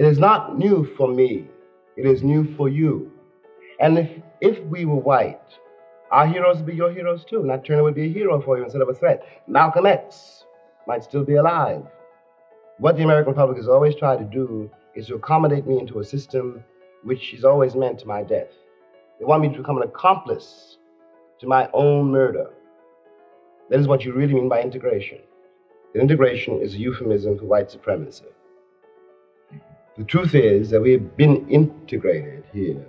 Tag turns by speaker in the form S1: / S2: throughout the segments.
S1: It is not new for me. It is new for you. And if we were white, our heroes would be your heroes too. Nat Turner would be a hero for you instead of a threat. Malcolm X might still be alive. What the American public has always tried to do is to accommodate me into a system which is always meant to my death. They want me to become an accomplice to my own murder. That is what you really mean by integration. And integration is a euphemism for white supremacy. The truth is that we have been integrated here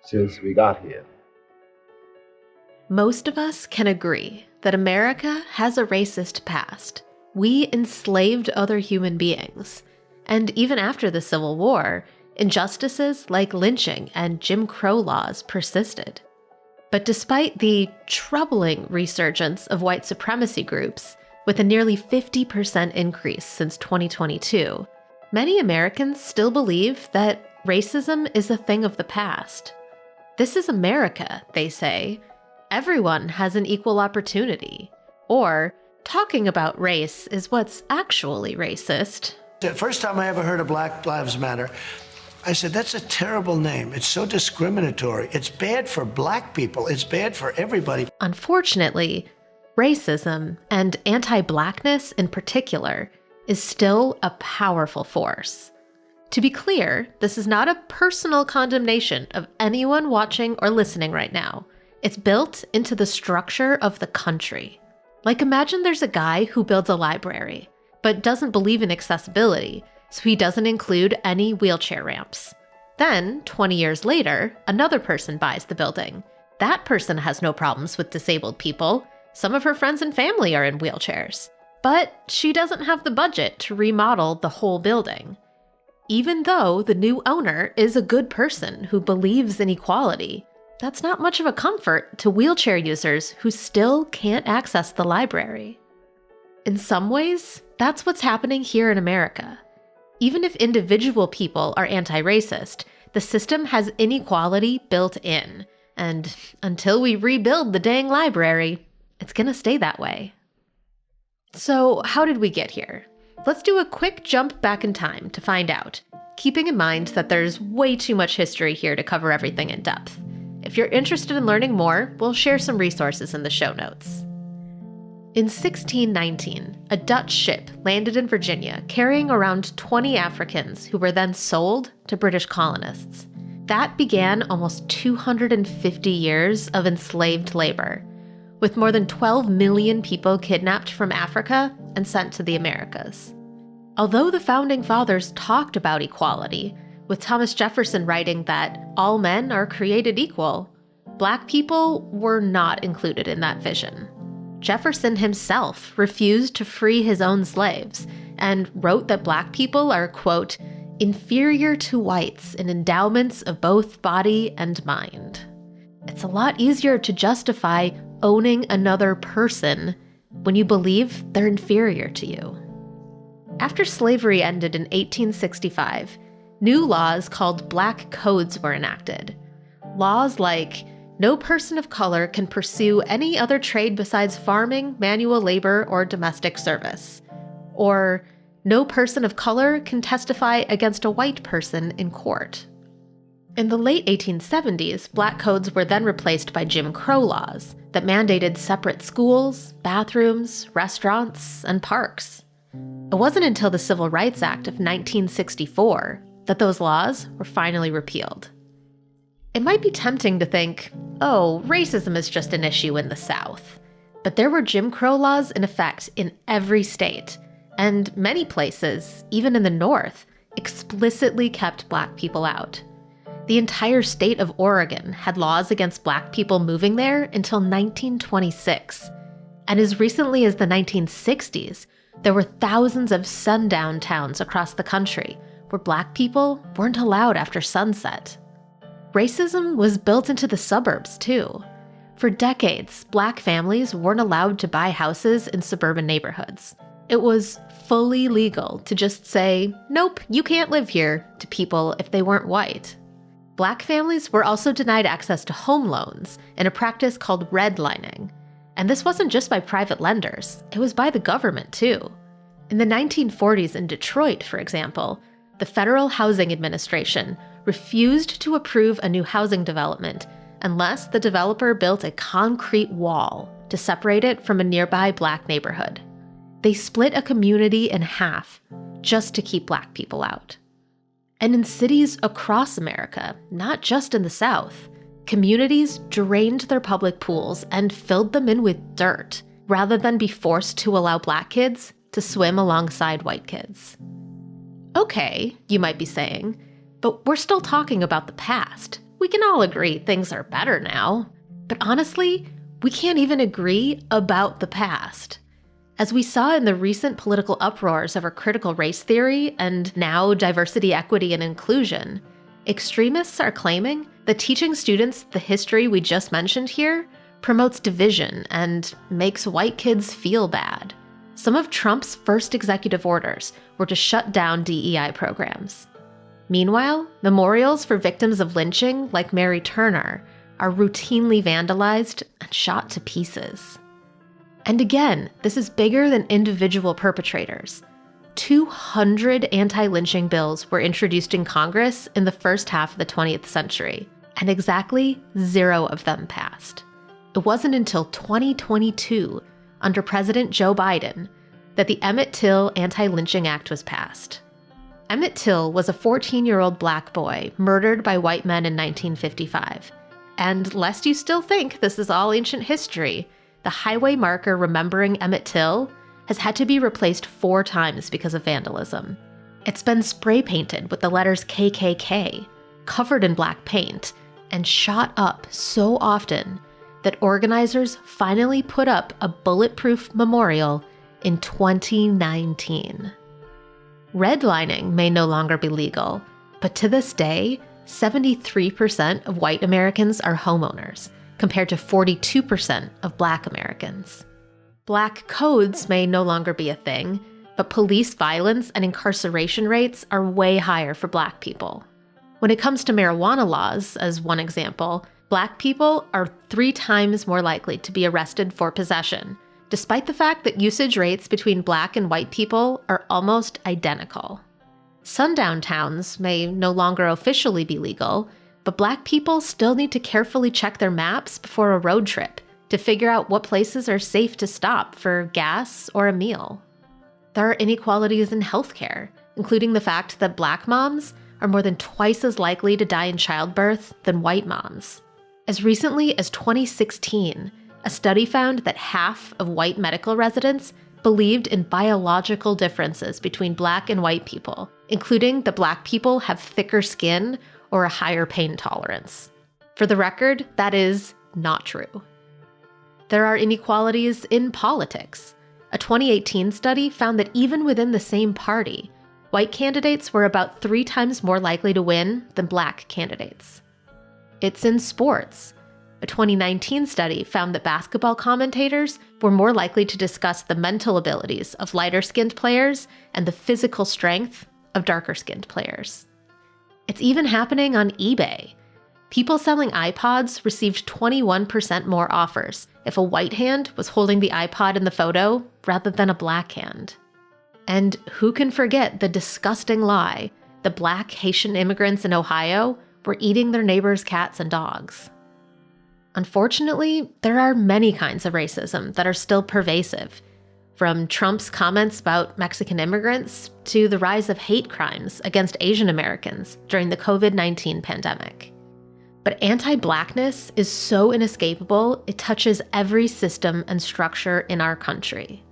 S1: since we got here.
S2: Most of us can agree that America has a racist past. We enslaved other human beings. And even after the Civil War, injustices like lynching and Jim Crow laws persisted. But despite the troubling resurgence of white supremacy groups, with a nearly 50% increase since 2022, many Americans still believe that racism is a thing of the past. This is America, they say. Everyone has an equal opportunity. Or, talking about race is what's actually racist.
S3: The first time I ever heard of Black Lives Matter, I said, that's a terrible name. It's so discriminatory. It's bad for black people. It's bad for everybody.
S2: Unfortunately, racism, and anti-Blackness in particular, is still a powerful force. To be clear, this is not a personal condemnation of anyone watching or listening right now. It's built into the structure of the country. Like, imagine there's a guy who builds a library, but doesn't believe in accessibility, so he doesn't include any wheelchair ramps. Then, 20 years later, another person buys the building. That person has no problems with disabled people. Some of her friends and family are in wheelchairs. But she doesn't have the budget to remodel the whole building. Even though the new owner is a good person who believes in equality, that's not much of a comfort to wheelchair users who still can't access the library. In some ways, that's what's happening here in America. Even if individual people are anti-racist, the system has inequality built in. And until we rebuild the dang library, it's gonna stay that way. So how did we get here? Let's do a quick jump back in time to find out, keeping in mind that there's way too much history here to cover everything in depth. If you're interested in learning more, we'll share some resources in the show notes. In 1619, a Dutch ship landed in Virginia carrying around 20 Africans who were then sold to British colonists. That began almost 250 years of enslaved labor, with more than 12 million people kidnapped from Africa and sent to the Americas. Although the Founding Fathers talked about equality, with Thomas Jefferson writing that all men are created equal, Black people were not included in that vision. Jefferson himself refused to free his own slaves and wrote that Black people are, quote, inferior to whites in endowments of both body and mind. It's a lot easier to justify owning another person when you believe they're inferior to you. After slavery ended in 1865, new laws called Black Codes were enacted. Laws like no person of color can pursue any other trade besides farming, manual labor, or domestic service. Or no person of color can testify against a white person in court. In the late 1870s, Black codes were then replaced by Jim Crow laws that mandated separate schools, bathrooms, restaurants, and parks. It wasn't until the Civil Rights Act of 1964 that those laws were finally repealed. It might be tempting to think, oh, racism is just an issue in the South. But there were Jim Crow laws in effect in every state, and many places, even in the North, explicitly kept Black people out. The entire state of Oregon had laws against Black people moving there until 1926. And as recently as the 1960s, there were thousands of sundown towns across the country where Black people weren't allowed after sunset. Racism was built into the suburbs, too. For decades, Black families weren't allowed to buy houses in suburban neighborhoods. It was fully legal to just say, nope, you can't live here, to people if they weren't white. Black families were also denied access to home loans in a practice called redlining. And this wasn't just by private lenders, it was by the government, too. In the 1940s in Detroit, for example, the Federal Housing Administration refused to approve a new housing development unless the developer built a concrete wall to separate it from a nearby Black neighborhood. They split a community in half just to keep Black people out. And in cities across America, not just in the South, communities drained their public pools and filled them in with dirt rather than be forced to allow Black kids to swim alongside white kids. Okay, you might be saying, but we're still talking about the past. We can all agree things are better now. But honestly, we can't even agree about the past. As we saw in the recent political uproars over critical race theory and now diversity, equity, and inclusion, extremists are claiming that teaching students the history we just mentioned here promotes division and makes white kids feel bad. Some of Trump's first executive orders were to shut down DEI programs. Meanwhile, memorials for victims of lynching, like Mary Turner, are routinely vandalized and shot to pieces. And again, this is bigger than individual perpetrators. 200 anti-lynching bills were introduced in Congress in the first half of the 20th century, and exactly 0 of them passed. It wasn't until 2022, under President Joe Biden, that the Emmett Till Anti-Lynching Act was passed. Emmett Till was a 14-year-old Black boy murdered by white men in 1955. And lest you still think this is all ancient history, the highway marker remembering Emmett Till has had to be replaced 4 times because of vandalism. It's been spray painted with the letters KKK, covered in black paint, and shot up so often that organizers finally put up a bulletproof memorial in 2019. Redlining may no longer be legal, but to this day, 73% of white Americans are homeowners, compared to 42% of Black Americans. Black codes may no longer be a thing, but police violence and incarceration rates are way higher for Black people. When it comes to marijuana laws, as one example, Black people are 3 times more likely to be arrested for possession, despite the fact that usage rates between Black and white people are almost identical. Sundown towns may no longer officially be legal, but Black people still need to carefully check their maps before a road trip to figure out what places are safe to stop for gas or a meal. There are inequalities in healthcare, including the fact that Black moms are more than twice as likely to die in childbirth than white moms. As recently as 2016, a study found that half of white medical residents believed in biological differences between Black and white people, including that Black people have thicker skin or a higher pain tolerance. For the record, that is not true. There are inequalities in politics. A 2018 study found that even within the same party, white candidates were about 3 times more likely to win than Black candidates. It's in sports. A 2019 study found that basketball commentators were more likely to discuss the mental abilities of lighter-skinned players and the physical strength of darker-skinned players. It's even happening on eBay. People selling iPods received 21% more offers if a white hand was holding the iPod in the photo rather than a Black hand. And who can forget the disgusting lie that Black Haitian immigrants in Ohio were eating their neighbors' cats and dogs? Unfortunately, there are many kinds of racism that are still pervasive, from Trump's comments about Mexican immigrants to the rise of hate crimes against Asian Americans during the COVID-19 pandemic. But anti-Blackness is so inescapable, it touches every system and structure in our country.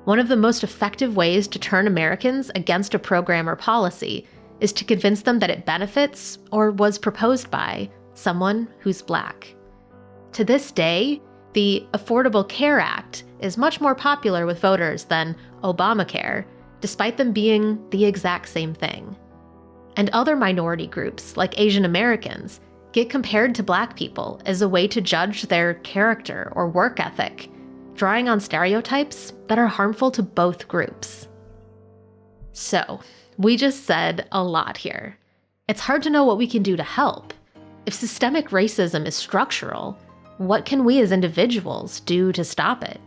S2: One of the most effective ways to turn Americans against a program or policy is to convince them that it benefits, or was proposed by, someone who's Black. To this day, the Affordable Care Act is much more popular with voters than Obamacare, despite them being the exact same thing. And other minority groups, like Asian Americans, get compared to Black people as a way to judge their character or work ethic, drawing on stereotypes that are harmful to both groups. So, we just said a lot here. It's hard to know what we can do to help. If systemic racism is structural, what can we as individuals do to stop it?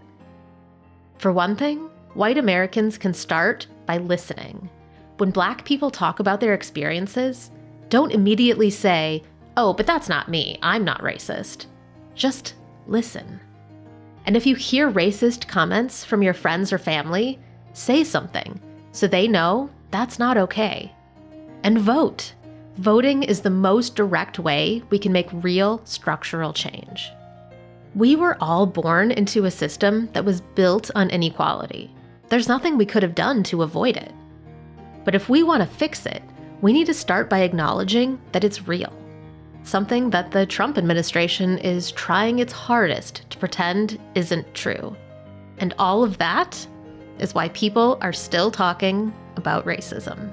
S2: For one thing, white Americans can start by listening. When Black people talk about their experiences, don't immediately say, "Oh, but that's not me. I'm not racist." Just listen. And if you hear racist comments from your friends or family, say something so they know that's not okay. And vote. Voting is the most direct way we can make real structural change. We were all born into a system that was built on inequality. There's nothing we could have done to avoid it. But if we want to fix it, we need to start by acknowledging that it's real. Something that the Trump administration is trying its hardest to pretend isn't true. And all of that is why people are still talking about racism.